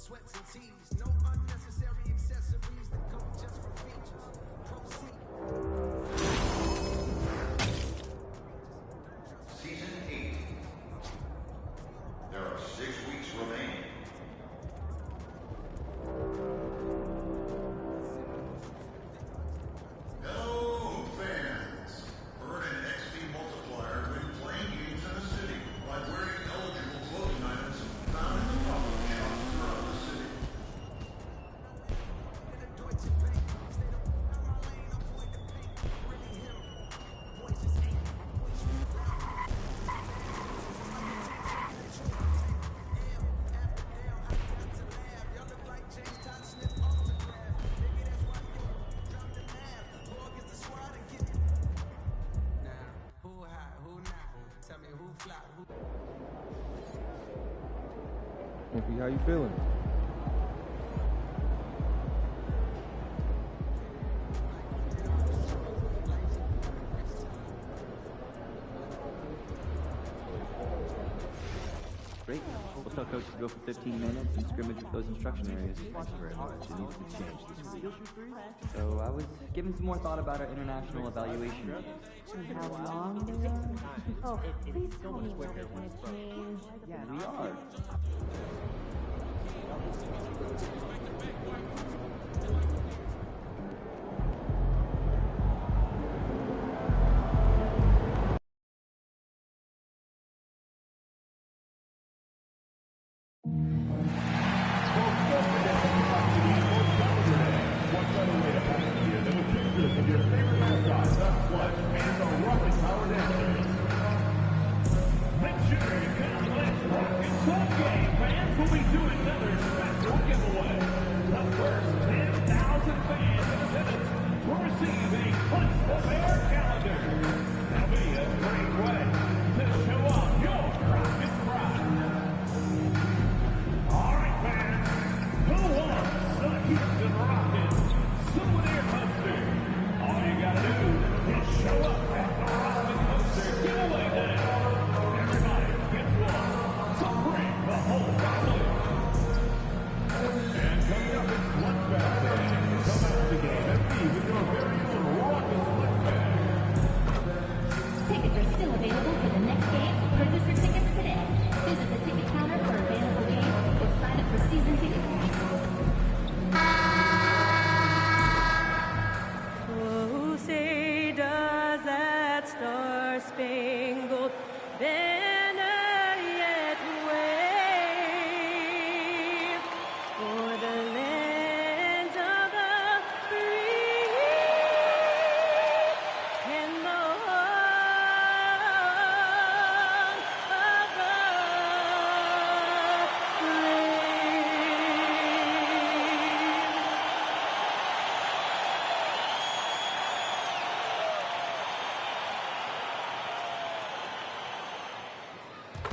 Sweats and tees, no unnecessary accessories that come just for features. Proceed. Season 8. There are 6 weeks remaining. Hello, fans. Earn an XP multiplier when playing games in the city by wearing eligible clothing items found in the pop-up shops throughout the city. MP, how you feeling? Great. We'll tell coach to go for 15 minutes and scrimmage with those instruction areas. Thank you very much. It needs to change this week. So I was giving some more thought about our international evaluation. And how long do we Oh, please tell me we're making a change. Yeah, we are.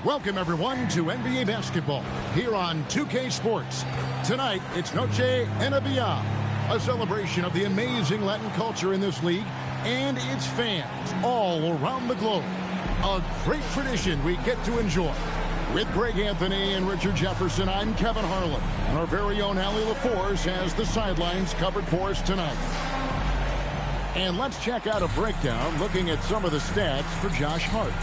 Welcome, everyone, to NBA basketball here on 2K Sports. Tonight, it's Noche NBA, a celebration of the amazing Latin culture in this league and its fans all around the globe. A great tradition we get to enjoy. With Greg Anthony and Richard Jefferson, I'm Kevin Harlan. And our very own Allie LaForce has the sidelines covered for us tonight. And let's check out a breakdown looking at some of the stats for Josh Hart.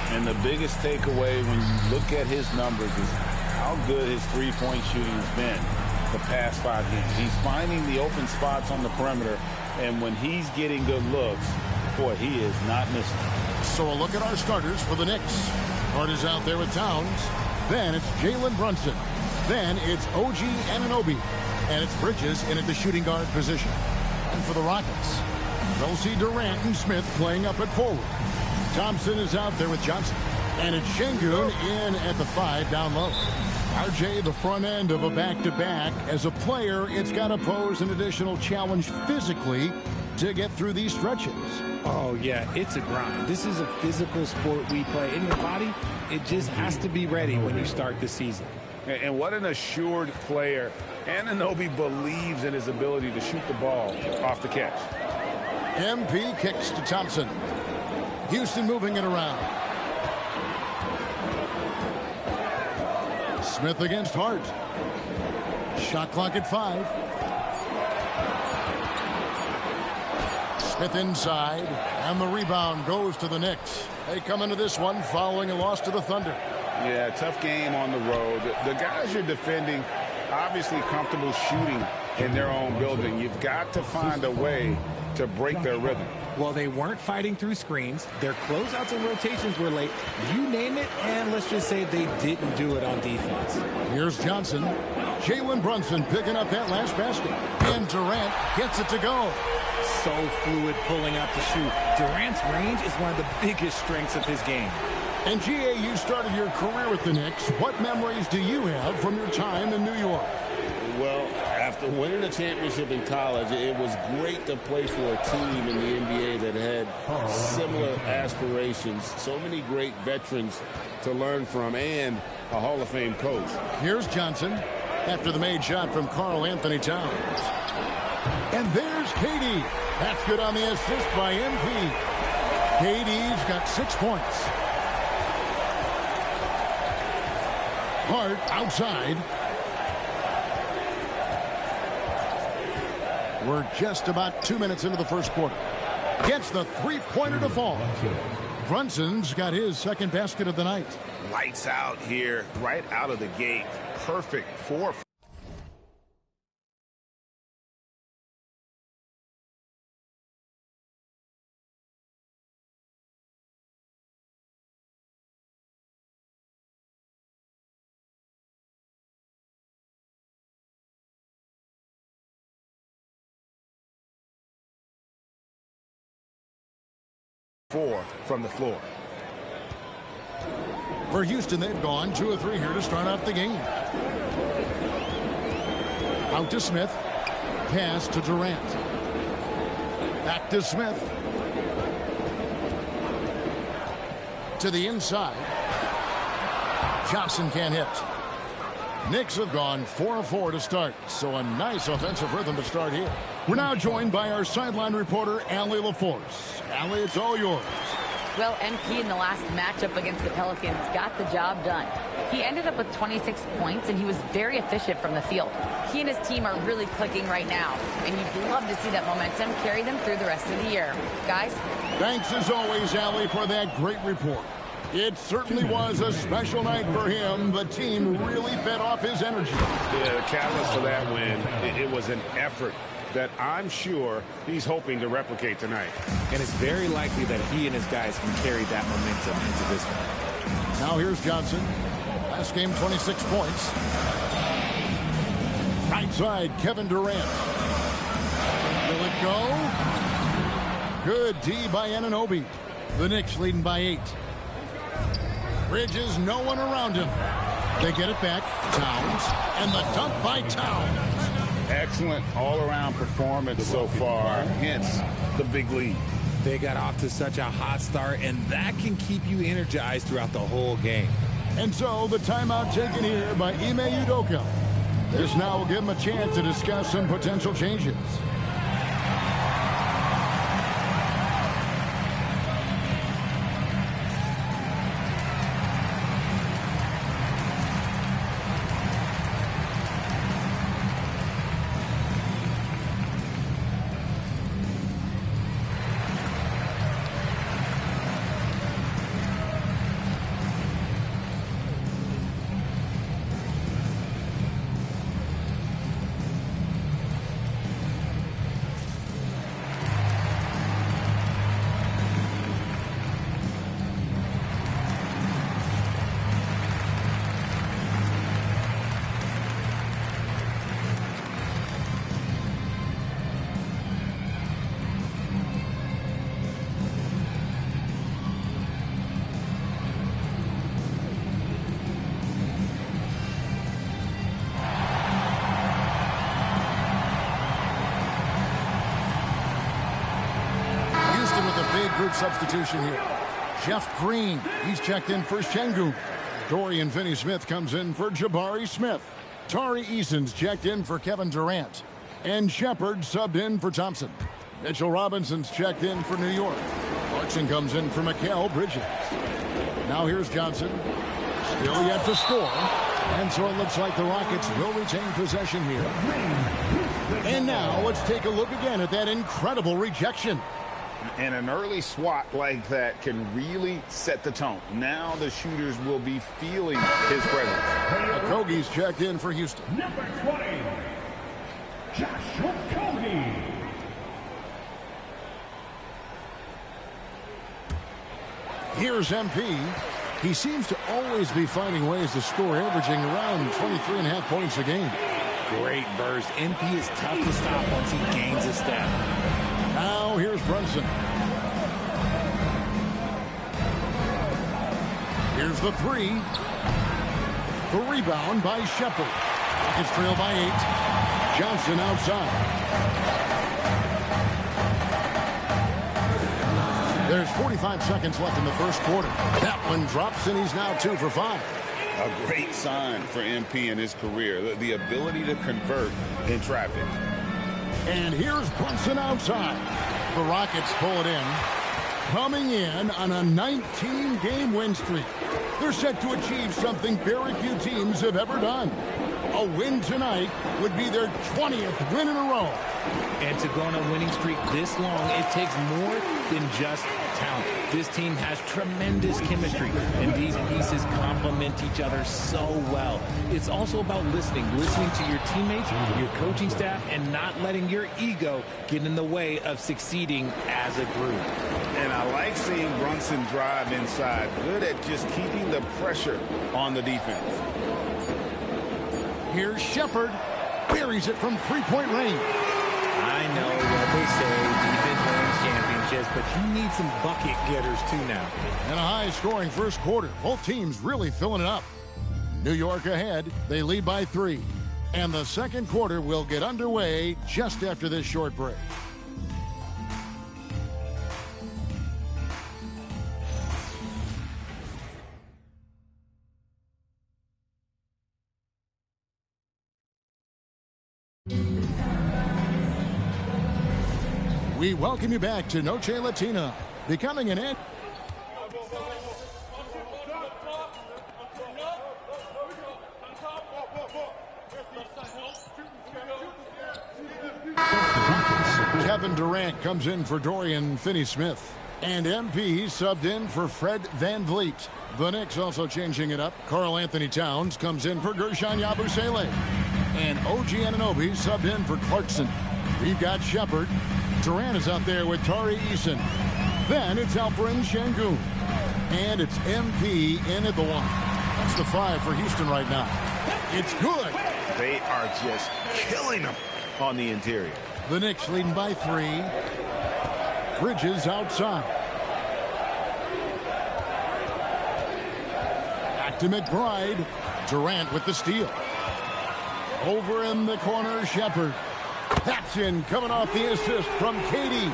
And the biggest takeaway when you look at his numbers is how good his three-point shooting has been the past 5 games. He's finding the open spots on the perimeter, and when he's getting good looks, boy, he is not missing. So a look at our starters for the Knicks. Hart is out there with Towns. Then it's Jaylen Brunson. Then it's OG Anunoby. And it's Bridges in at the shooting guard position. And for the Rockets, they'll see Durant and Smith playing up at forward. Thompson is out there with Johnson. And it's Şengün in at the 5 down low. RJ, the front end of a back-to-back. As a player, it's got to pose an additional challenge physically to get through these stretches. Oh, yeah, it's a grind. This is a physical sport we play. In your body, it just has to be ready when you start the season. And what an assured player. Anunoby believes in his ability to shoot the ball off the catch. MP kicks to Thompson. Houston moving it around. Smith against Hart. Shot clock at 5. Smith inside, and the rebound goes to the Knicks. They come into this one following a loss to the Thunder. Yeah, tough game on the road. The guys you're defending obviously comfortable shooting in their own building. You've got to find a way to break their rhythm. Well, they weren't fighting through screens. Their closeouts and rotations were late. You name it, and let's just say they didn't do it on defense. Here's Johnson. Jaylen Brunson picking up that last basket. And Durant gets it to go. So fluid pulling up to shoot. Durant's range is one of the biggest strengths of his game. And G.A., you started your career with the Knicks. What memories do you have from your time in New York? Well, after winning a championship in college, it was great to play for a team in the NBA that had similar aspirations. So many great veterans to learn from and a Hall of Fame coach. Here's Johnson after the made shot from Karl Anthony Towns. And there's KD. That's good on the assist by MP. KD's got 6 points. Hart outside. We're just about 2 minutes into the first quarter. Gets the three-pointer to fall. Brunson's got his second basket of the night. Lights out here, right out of the gate. Perfect 4. From the floor. For Houston, they've gone 2 of 3 here to start out the game. Out to Smith. Pass to Durant. Back to Smith. To the inside. Johnson can't hit. Knicks have gone 4 of 4 to start, so a nice offensive rhythm to start here. We're now joined by our sideline reporter, Allie LaForce. Allie, it's all yours. Well, MP in the last matchup against the Pelicans got the job done. He ended up with 26 points, and he was very efficient from the field. He and his team are really clicking right now, and you'd love to see that momentum carry them through the rest of the year. Guys? Thanks as always, Allie, for that great report. It certainly was a special night for him. The team really fed off his energy. Yeah, the catalyst for that win, it was an effort that I'm sure he's hoping to replicate tonight. And it's very likely that he and his guys can carry that momentum into this one. Now here's Johnson. Last game, 26 points. Right side, Kevin Durant. Will it go? Good D by Anunoby. The Knicks leading by 8. Bridges, no one around him. They get it back. Towns. And the dunk by Towns. Excellent all-around performance so far, hence the big lead. They got off to such a hot start, and that can keep you energized throughout the whole game. And so the timeout taken here by Ime Udoka. This now will give him a chance to discuss some potential changes. Group substitution here. Jeff Green, he's checked in for Şengün. Dorian Finney-Smith comes in for Jabari Smith. Tari Eason's checked in for Kevin Durant. And Shepard subbed in for Thompson. Mitchell Robinson's checked in for New York. Clarkson comes in for Mikal Bridges. Now here's Johnson. Still yet to score. And so it looks like the Rockets will retain possession here. And now let's take a look again at that incredible rejection. And an early swat like that can really set the tone. Now the shooters will be feeling his presence. Okogie's checked in for Houston. Number 20, Josh Okogie. Here's MP. He seems to always be finding ways to score, averaging around 23.5 points a game. Great burst. MP is tough to stop once he gains a step. Now here's Brunson. Here's the three. The rebound by Shepherd. It's trailed by 8. Johnson outside. There's 45 seconds left in the first quarter. That one drops, and he's now 2 for 5. A great sign for MP in his career, the ability to convert in traffic. And here's Brunson outside. The Rockets pull it in. Coming in on a 19-game win streak. They're set to achieve something very few teams have ever done. A win tonight would be their 20th win in a row. And to go on a winning streak this long, it takes more than just talent. This team has tremendous chemistry, and these pieces complement each other so well. It's also about listening to your teammates, your coaching staff, and not letting your ego get in the way of succeeding as a group. And I like seeing Brunson drive inside. Good at just keeping the pressure on the defense. Here's Shepherd. Buries it from three-point range. I know what they say, defense wins championships, but you need some bucket getters too now. And a high-scoring first quarter. Both teams really filling it up. New York ahead. They lead by 3. And the second quarter will get underway just after this short break. We welcome you back to Noche Latina, becoming an end. Kevin Durant comes in for Dorian Finney-Smith. And MP subbed in for Fred VanVleet. The Knicks also changing it up. Karl Anthony Towns comes in for Gershon Yabusele. And OG Anunoby subbed in for Clarkson. We've got Shepherd. Durant is out there with Tari Eason. Then it's Alperen Şengün. And it's MP in at the 1. That's the 5 for Houston right now. It's good. They are just killing them on the interior. The Knicks leading by 3. Bridges outside. Back to McBride. Durant with the steal. Over in the corner, Shepherd. That's in, coming off the assist from Katie.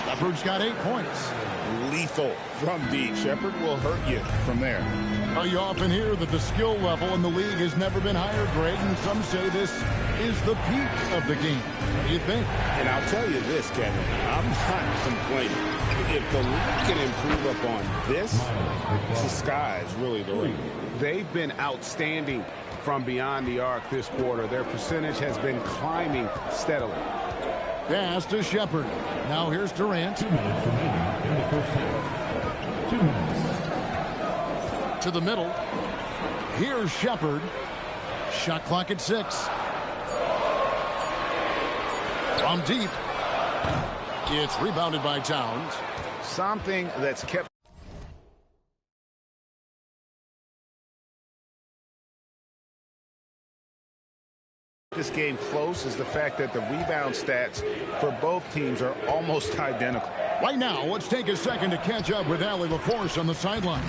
Shepherd's got 8 points. Lethal from deep. Shepherd will hurt you from there. You often hear that the skill level in the league has never been higher, Greg, and some say this is the peak of the game. What do you think? And I'll tell you this, Kevin, I'm not complaining. If the league can improve upon this, the sky is really the limit. They've been outstanding from beyond the arc this quarter. Their percentage has been climbing steadily. Pass to Shepherd. Now here's Durant. 2 minutes remaining in the first half. 2 minutes. To the middle. Here's Shepherd. Shot clock at 6. From deep. It's rebounded by Towns. Something that's kept this game close is the fact that the rebound stats for both teams are almost identical. Right now, let's take a second to catch up with Allie LaForce on the sideline.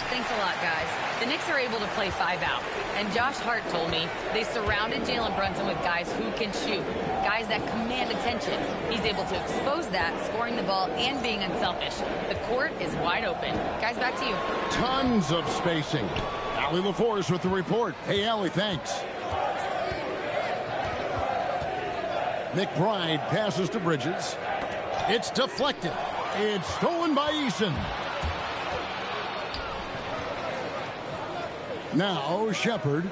Thanks a lot, guys. The Knicks are able to play 5 out. And Josh Hart told me they surrounded Jaylen Brunson with guys who can shoot, guys that command attention. He's able to expose that, scoring the ball and being unselfish. The court is wide open. Guys, back to you. Tons of spacing. Allie LaForce with the report. Hey, Allie, thanks. McBride passes to Bridges. It's deflected. It's stolen by Eason. Now Shepard,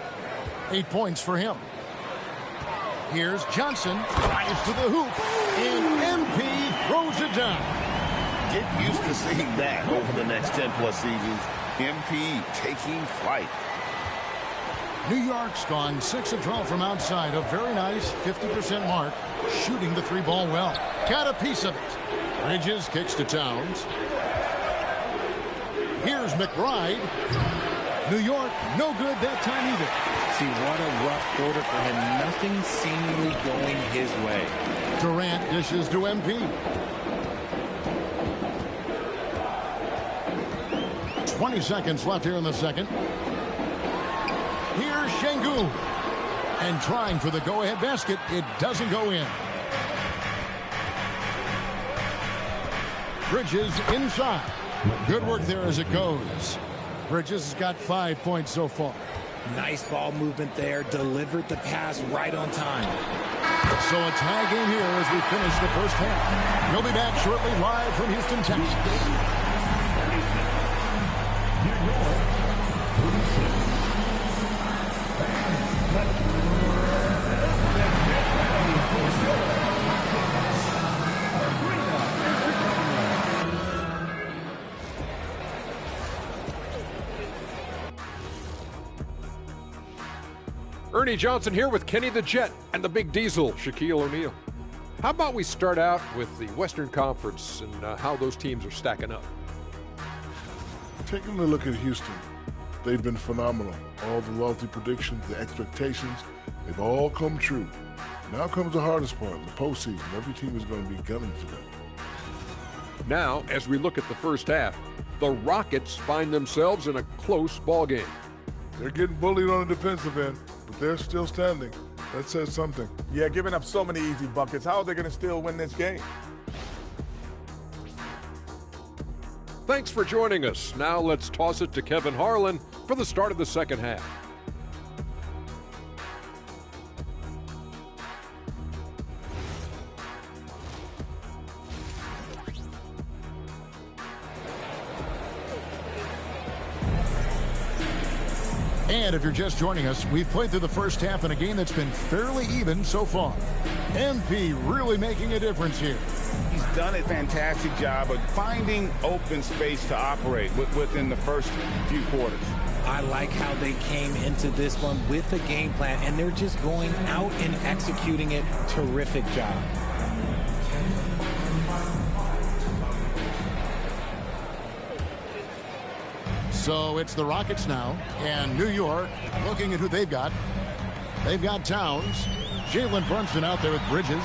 8 points for him. Here's Johnson, drives to the hoop, and MP throws it down. Get used to seeing that over the next 10-plus seasons. MP taking flight. New York's gone 6 of 12 from outside. A very nice 50% mark, shooting the 3-ball well. Got a piece of it. Bridges kicks to Towns. Here's McBride. New York, no good that time either. See, what a rough quarter for him. Nothing seemingly going his way. Durant dishes to MP. 20 seconds left here in the second. Here's Şengün. And trying for the go-ahead basket. It doesn't go in. Bridges inside. Good work there as it goes. Bridges has got 5 points so far. Nice ball movement there. Delivered the pass right on time. So a tie game here as we finish the first half. We'll be back shortly live from Houston, Texas. Ernie Johnson here with Kenny the Jet and the Big Diesel, Shaquille O'Neal. How about we start out with the Western Conference and how those teams are stacking up? Taking a look at Houston, they've been phenomenal. All the lofty predictions, the expectations, they've all come true. Now comes the hardest part, the postseason. Every team is going to be gunning for them. Now, as we look at the first half, the Rockets find themselves in a close ball game. They're getting bullied on the defensive end, but they're still standing. That says something. Yeah, giving up so many easy buckets. How are they going to still win this game? Thanks for joining us. Now let's toss it to Kevin Harlan for the start of the second half. And if you're just joining us, we've played through the first half in a game that's been fairly even so far. MP really making a difference here. He's done a fantastic job of finding open space to operate within the first few quarters. I like how they came into this one with a game plan, and they're just going out and executing it. Terrific job. So it's the Rockets now, and New York looking at who they've got. They've got Towns, Jaylen Brunson out there with Bridges.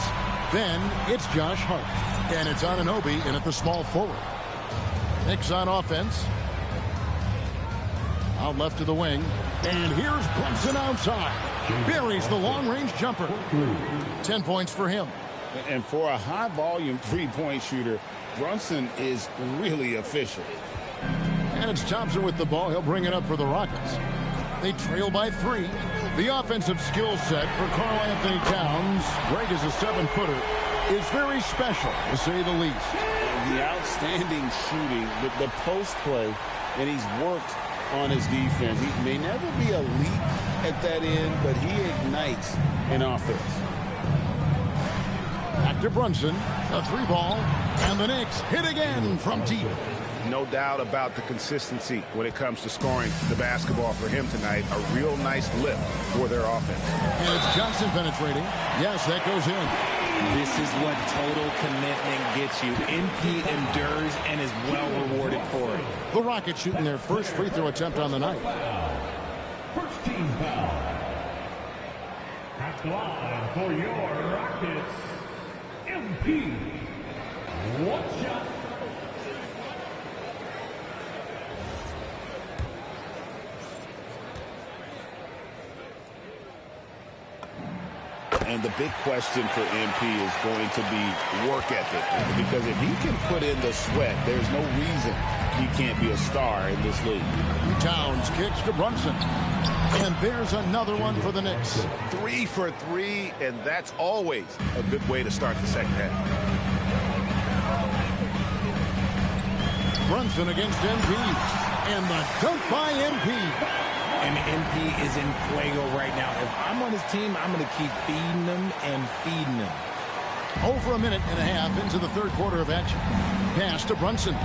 Then it's Josh Hart, and it's Anunoby in at the small forward. Knicks on offense. Out left to the wing, and here's Brunson outside. Buries the long-range jumper. 10 points for him. And for a high-volume three-point shooter, Brunson is really efficient. And it's Thompson with the ball. He'll bring it up for the Rockets. They trail by 3. The offensive skill set for Karl Anthony Towns, Greg is a 7-footer, is very special, to say the least. The outstanding shooting, the post play, and he's worked on his defense. He may never be elite at that end, but he ignites an offense. Back to Brunson, a 3-ball, and the Knicks hit again from deep. No doubt about the consistency when it comes to scoring the basketball for him tonight. A real nice lift for their offense. And it's Johnson penetrating. Yes, that goes in. This is what total commitment gets you. MP endures and is well rewarded for it. The Rockets shooting their first free throw attempt on the night. First team foul. At the line for your Rockets, MP. One shot. And the big question for MP is going to be work ethic. Because if he can put in the sweat, there's no reason he can't be a star in this league. Towns kicks to Brunson. And there's another one for the Knicks. 3 for 3, and that's always a good way to start the second half. Brunson against MP. And the dunk by MP. And MP is in fuego right now. If I'm on his team, I'm going to keep feeding them and feeding them. Over a minute and a half into the third quarter of action. Pass to Brunson.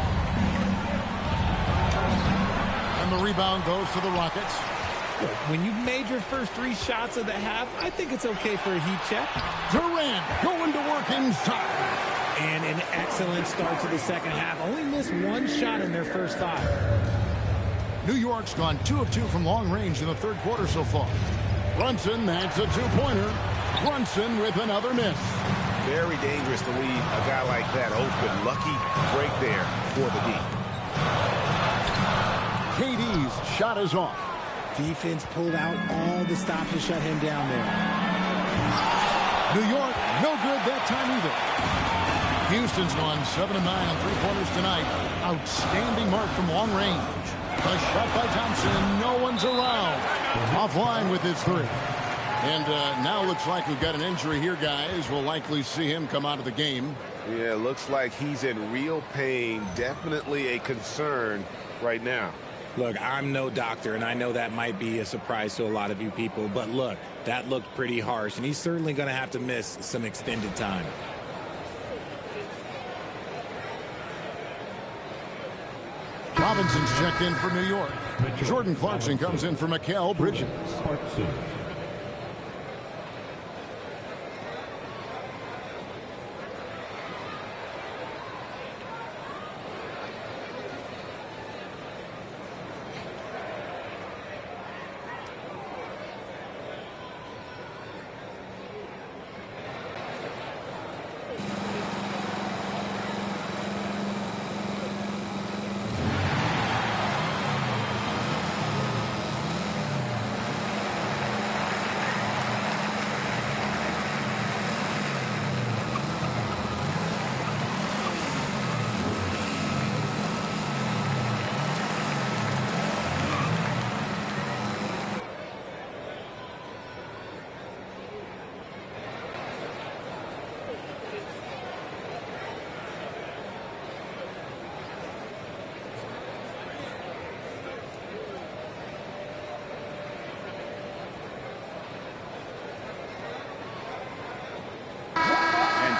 And the rebound goes to the Rockets. Look, when you've made your first 3 shots of the half, I think it's okay for a heat check. Durant going to work inside. And an excellent start to the second half. Only missed 1 shot in their first 5. New York's gone 2 of 2 from long range in the third quarter so far. Brunson, that's a 2-pointer. Brunson with another miss. Very dangerous to leave a guy like that open. Lucky break there for the D. KD's shot is off. Defense pulled out all the stops to shut him down there. New York, no good that time either. Houston's gone 7 of 9 on 3-pointers tonight. Outstanding mark from long range. A shot by Thompson. No one's around. Offline with his 3. And now looks like we've got an injury here, guys. We'll likely see him come out of the game. Yeah, looks like he's in real pain. Definitely a concern right now. Look, I'm no doctor, and I know that might be a surprise to a lot of you people. But look, that looked pretty harsh, and he's certainly going to have to miss some extended time. Robinson's checked in for New York. Jordan Clarkson comes in for Mikal Bridges.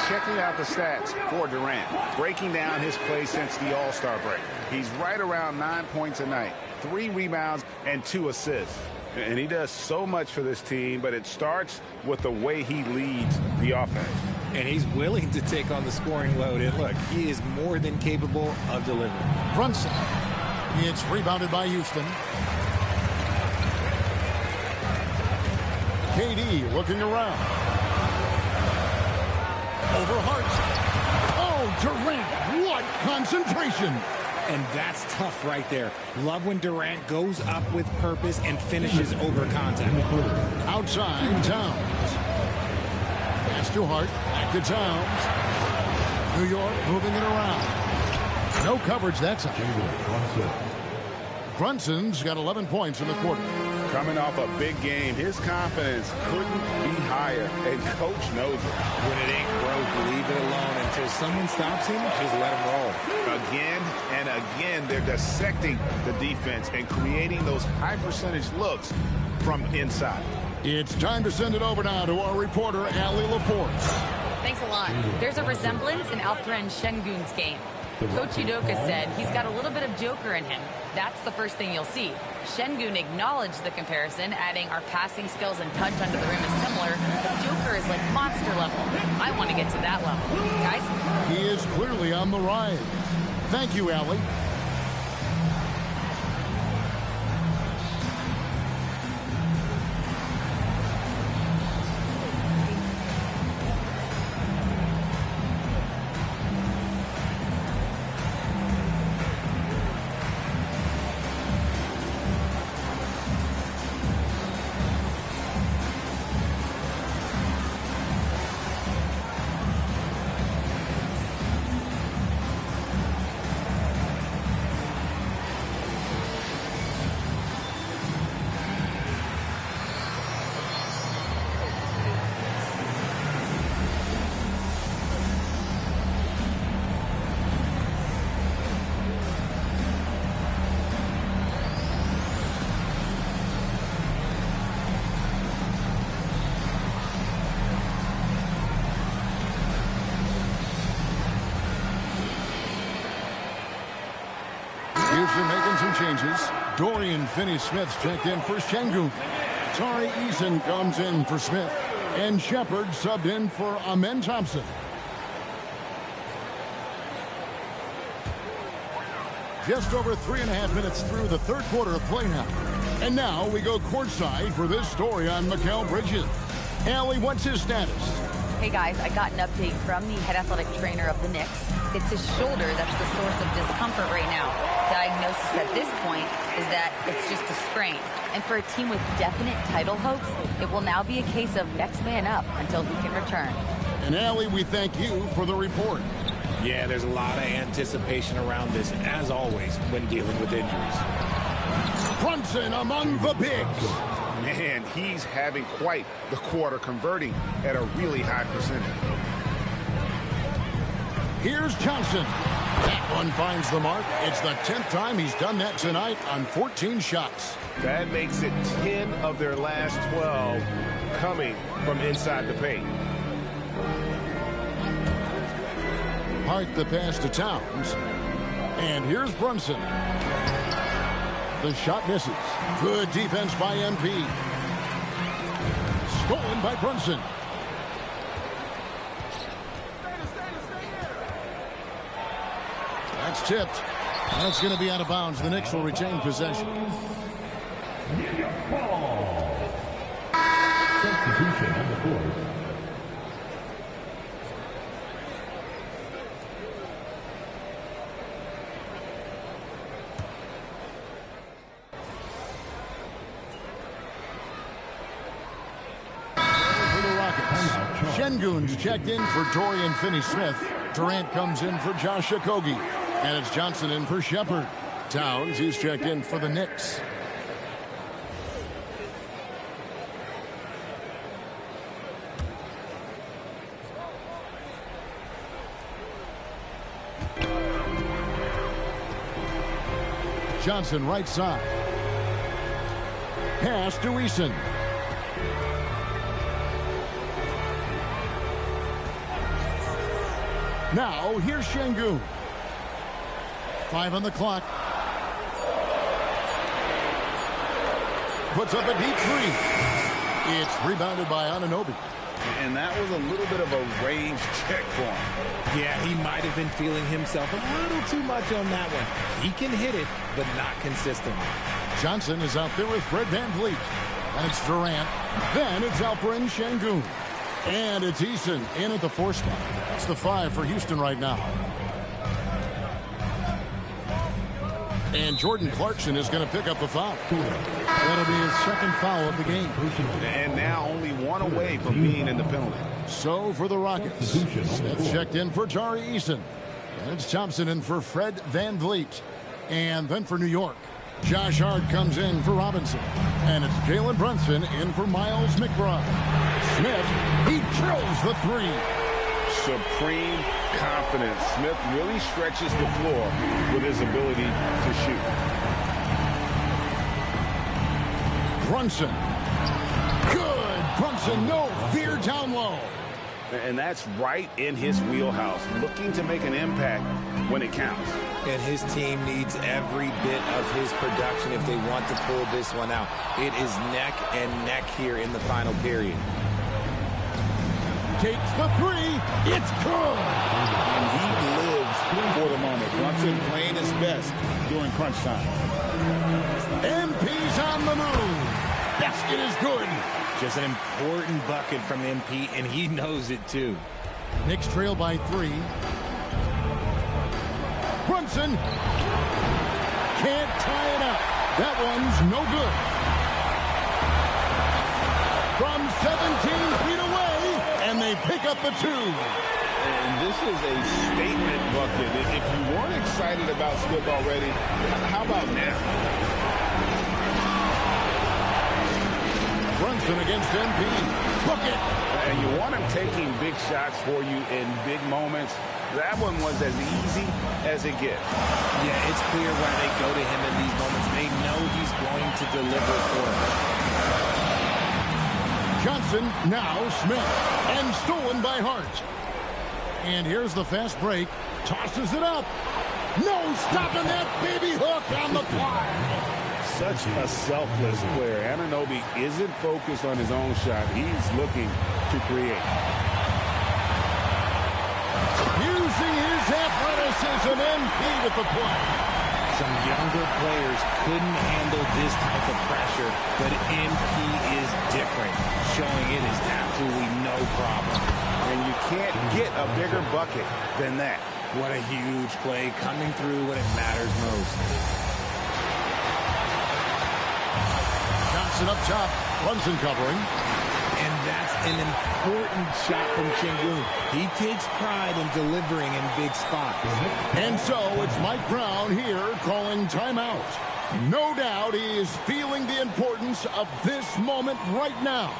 Checking out the stats for Durant, breaking down his play since the All-Star break. He's right around 9 points a night, 3 rebounds, and 2 assists. And he does so much for this team, but it starts with the way he leads the offense. And he's willing to take on the scoring load. And look, he is more than capable of delivering. Brunson. It's rebounded by Houston. KD looking around. Over Hart. Oh, Durant, what concentration. And that's tough right there. Love when Durant goes up with purpose and finishes over contact. Outside, Towns. Pass to Hart, back to Towns. New York moving it around. No coverage that time. Brunson's got 11 points in the quarter. Coming off a big game, his confidence couldn't be higher, and Coach knows it. When it ain't broke, leave it alone until someone stops him. Just let him roll. Again and again, they're dissecting the defense and creating those high-percentage looks from inside. It's time to send it over now to our reporter, Allie LaForce. Thanks a lot. There's a resemblance in Alperen Şengün's game. Coach Udoka said he's got a little bit of Joker in him. That's the first thing you'll see. Şengün acknowledged the comparison, adding our passing skills and touch under the rim is similar, but Joker is like monster level. I want to get to that level. Guys? He is clearly on the rise. Thank you, Allie. Houston making some changes. Dorian Finney-Smith's checked in for Şengün. Tari Eason comes in for Smith. And Shepard subbed in for Amen Thompson. Just over 3.5 minutes through the third quarter of play now. And now we go courtside for this story on Mikal Bridges. Allie, what's his status? Hey guys, I got an update from the head athletic trainer of the Knicks. It's his shoulder that's the source of discomfort right now. Diagnosis at this point is that it's just a sprain. And for a team with definite title hopes, it will now be a case of next man up until he can return. And Allie, we thank you for the report. Yeah, there's a lot of anticipation around this, as always, when dealing with injuries. Brunson among the bigs. Man, he's having quite the quarter, converting at a really high percentage. Here's Johnson. That one finds the mark. It's the 10th time he's done that tonight on 14 shots. That makes it 10 of their last 12 coming from inside the paint. Hart the pass to Towns. And here's Brunson. The shot misses. Good defense by MP. Stolen by Brunson. That's tipped. That's going to be out of bounds. The Knicks will retain possession. Substitution on the court. Şengün's checked in for Dorian Finney-Smith. Durant comes in for Josh Okogie. And it's Johnson in for Shepard. Towns, he's checked in for the Knicks. Johnson right side. Pass to Eason. Now, here's Şengün. 5 on the clock. Puts up a deep three. It's rebounded by Anunoby. And that was a little bit of a range check for him. Yeah, he might have been feeling himself a little too much on that one. He can hit it, but not consistently. Johnson is out there with Fred VanVleet. And it's Durant. Then it's Alperen Şengün. And it's Eason in at the 4 spot. That's the 5 for Houston right now. And Jordan Clarkson is going to pick up the foul. That'll be his second foul of the game. And now only one away from being in the penalty. So for the Rockets, Smith checked in for Tari Eason. And it's Thompson in for Fred VanVleet. And then for New York, Josh Hart comes in for Robinson. And it's Jaylen Brunson in for Miles McBride. Smith, he drills the 3. Supreme confidence. Smith really stretches the floor with his ability to shoot. Brunson. Good. Brunson, no fear down low. And that's right in his wheelhouse, looking to make an impact when it counts. And his team needs every bit of his production if they want to pull this one out. It is neck and neck here in the final period. Takes the 3. It's good. And he lives for the moment. Brunson playing his best during crunch time. MP's on the move. Basket is good. Just an important bucket from MP, and he knows it too. Knicks trail by 3. Brunson can't tie it up. That one's no good. From 17 feet away, and they pick up the 2. And this is a statement bucket. If you weren't excited about Smith already, how about now? Brunson against MP. Bucket. And you want him taking big shots for you in big moments. That one was as easy as it gets. Yeah, it's clear when they go to him in these moments. They know he's going to deliver for them. Johnson, now Smith. And stolen by Hart. And here's the fast break. Tosses it up. No stopping that baby hook on the fly. Such a selfless player. Anunoby isn't focused on his own shot. He's looking to create. Using his athleticism, MP with the play. Some younger players couldn't handle this type of pressure, but MP is different, showing it is absolutely no problem. And you can't get a bigger bucket than that. What a huge play, coming through when it matters most. Johnson up top, Brunson covering. And that's an important shot from Şengün. He takes pride in delivering in big spots. And so it's Mike Brown here calling timeout. No doubt he is feeling the importance of this moment right now.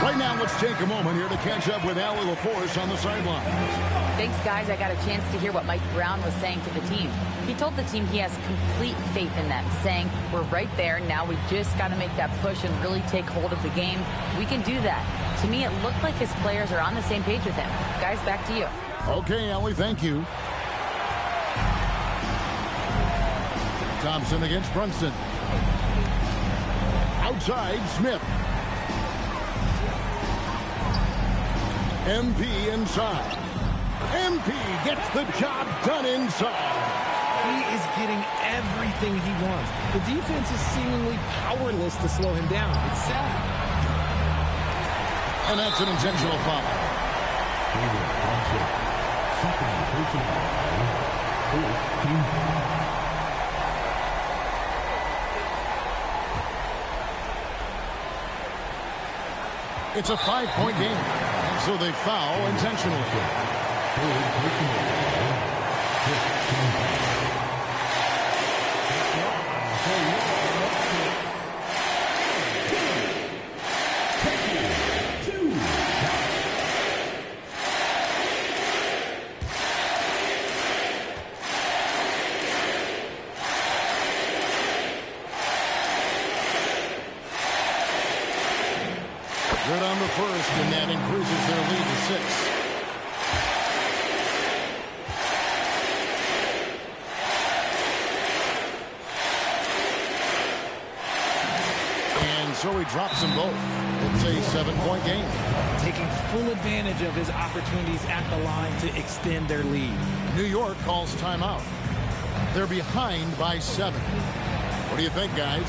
Right now, let's take a moment here to catch up with Allie LaForce on the sideline. Thanks, guys. I got a chance to hear what Mike Brown was saying to the team. He told the team he has complete faith in them, saying, we're right there. Now we just got to make that push and really take hold of the game. We can do that. To me, it looked like his players are on the same page with him. Guys, back to you. Okay, Allie, thank you. Thompson against Brunson. Outside, Smith. MP inside. MP gets the job done inside. He is getting everything he wants. The defense is seemingly powerless to slow him down. It's sad. And that's an intentional foul. It's a 5-point game. So they foul intentionally. Good on the first, and that increases their lead to 6. And so he drops them both. It's a 7-point game. Taking full advantage of his opportunities at the line to extend their lead. New York calls timeout. They're behind by 7. What do you think, guys?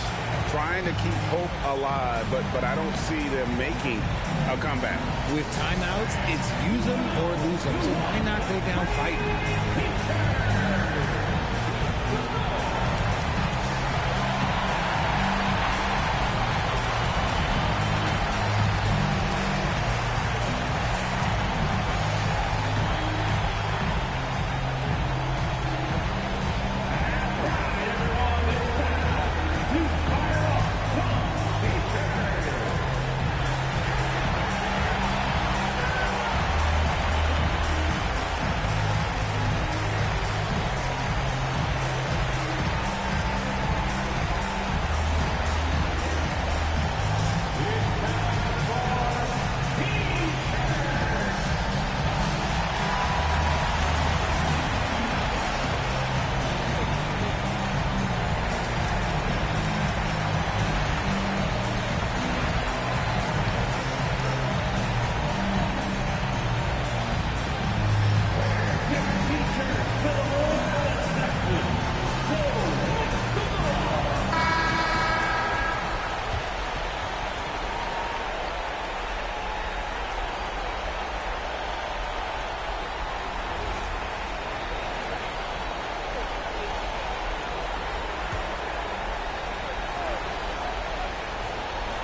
Trying to keep hope alive, but I don't see them making a comeback. With timeouts, it's use them or lose them, so why not go down fighting?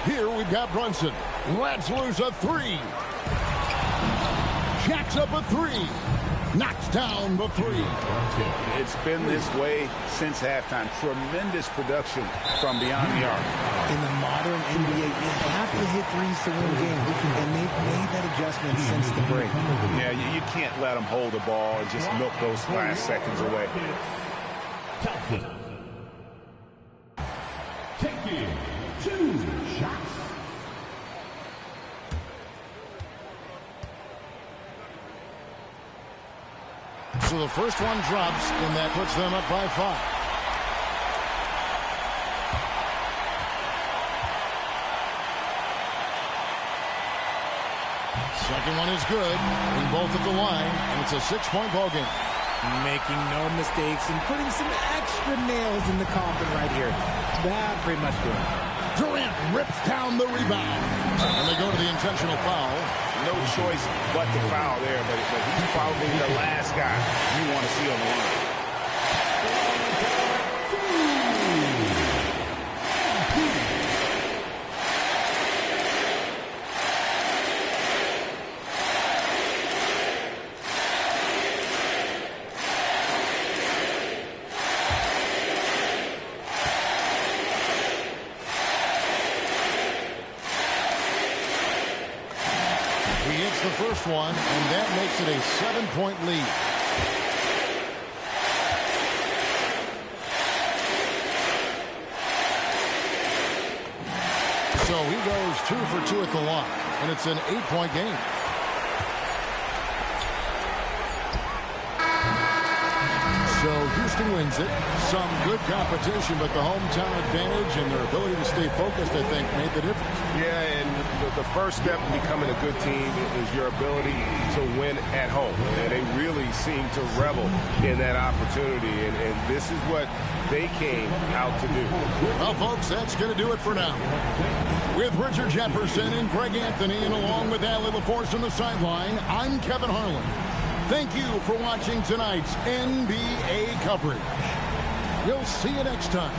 Here we've got Brunson. Lets loose a three. Jacks up a three. Knocks down the three. It's been this way since halftime. Tremendous production from beyond the arc. In the modern NBA, you have to hit threes to win games, and they've made that adjustment since the break. Yeah, you can't let them hold the ball and just milk those last seconds away. Taking 2 shots. So the first one drops, and that puts them up by 5. Second one is good, and both at the line, and it's a 6-point ball game. Making no mistakes and putting some extra nails in the coffin right here. That pretty much did it. Durant rips down the rebound. And they go to the intentional foul. No choice but to foul there, but he's probably the last guy you want to see on the line. The first one, and that makes it a 7-point lead. So he goes 2 for 2 at the line, and it's an 8-point game. So Houston wins it. Some good competition, but the hometown advantage and their ability to stay focused, I think, made the difference. Yeah, and the first step in becoming a good team is your ability to win at home. And they really seem to revel in that opportunity, and this is what they came out to do. Well, folks, that's going to do it for now. With Richard Jefferson and Greg Anthony, and along with Allie LaForce on the sideline, I'm Kevin Harlan. Thank you for watching tonight's NBA coverage. We'll see you next time.